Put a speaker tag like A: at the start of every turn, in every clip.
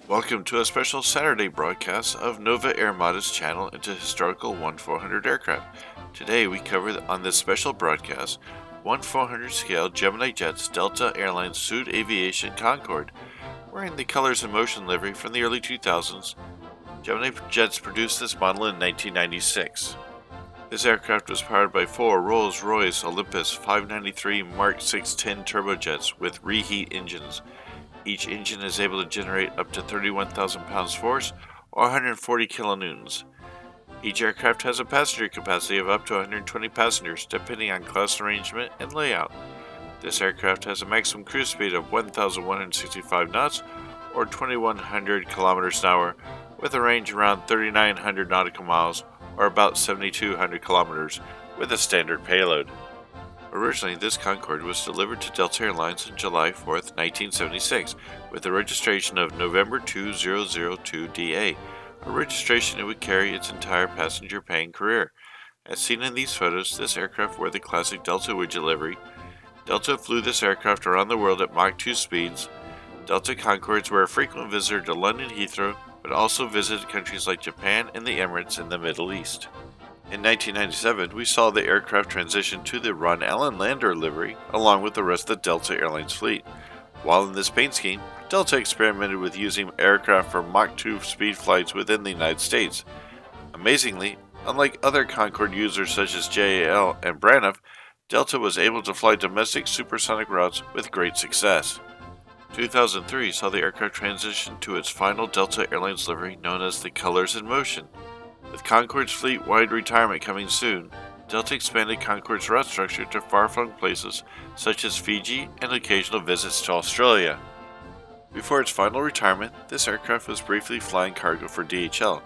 A: Welcome to a special Saturday broadcast of NOVA Airmada's channel into historical 1/400 aircraft. Today we cover on this special broadcast 1/400 scale Gemini Jets Delta Airlines Suit Aviation Concorde. Wearing the colors and motion livery from the early 2000s, Gemini Jets produced this model in 1996. This aircraft was powered by 4 Rolls-Royce Olympus 593 Mach 610 turbojets with reheat engines. Each engine is able to generate up to 31,000 pounds force or 140 kilonewtons. Each aircraft has a passenger capacity of up to 120 passengers depending on class arrangement and layout. This aircraft has a maximum cruise speed of 1,165 knots or 2,100 kilometers an hour with a range around 3,900 nautical miles or about 7,200 kilometers with a standard payload. Originally, this Concorde was delivered to Delta Airlines on July 4, 1976, with a registration of November 2002DA, a registration it would carry its entire passenger-paying career. As seen in these photos, this aircraft wore the classic Delta Widget livery. Delta flew this aircraft around the world at Mach 2 speeds. Delta Concordes were a frequent visitor to London Heathrow, but also visited countries like Japan and the Emirates in the Middle East. In 1997, we saw the aircraft transition to the Ron Allen Lander livery, along with the rest of the Delta Airlines fleet. While in this paint scheme, Delta experimented with using aircraft for Mach 2 speed flights within the United States. Amazingly, unlike other Concorde users such as JAL and Braniff, Delta was able to fly domestic supersonic routes with great success. 2003 saw the aircraft transition to its final Delta Airlines livery known as the Colors in Motion. With Concorde's fleet-wide retirement coming soon, Delta expanded Concorde's route structure to far-flung places such as Fiji and occasional visits to Australia. Before its final retirement, this aircraft was briefly flying cargo for DHL.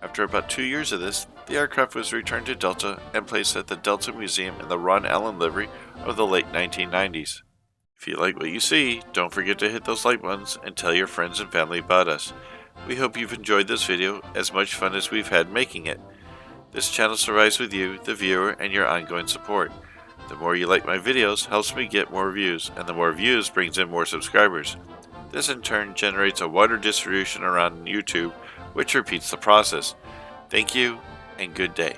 A: After about 2 years of this, the aircraft was returned to Delta and placed at the Delta Museum in the Ron Allen livery of the late 1990s. If you like what you see, don't forget to hit those like buttons and tell your friends and family about us. We hope you've enjoyed this video as much fun as we've had making it. This channel survives with you, the viewer, and your ongoing support. The more you like my videos helps me get more views, and the more views brings in more subscribers. This in turn generates a wider distribution around YouTube, which repeats the process. Thank you, and good day.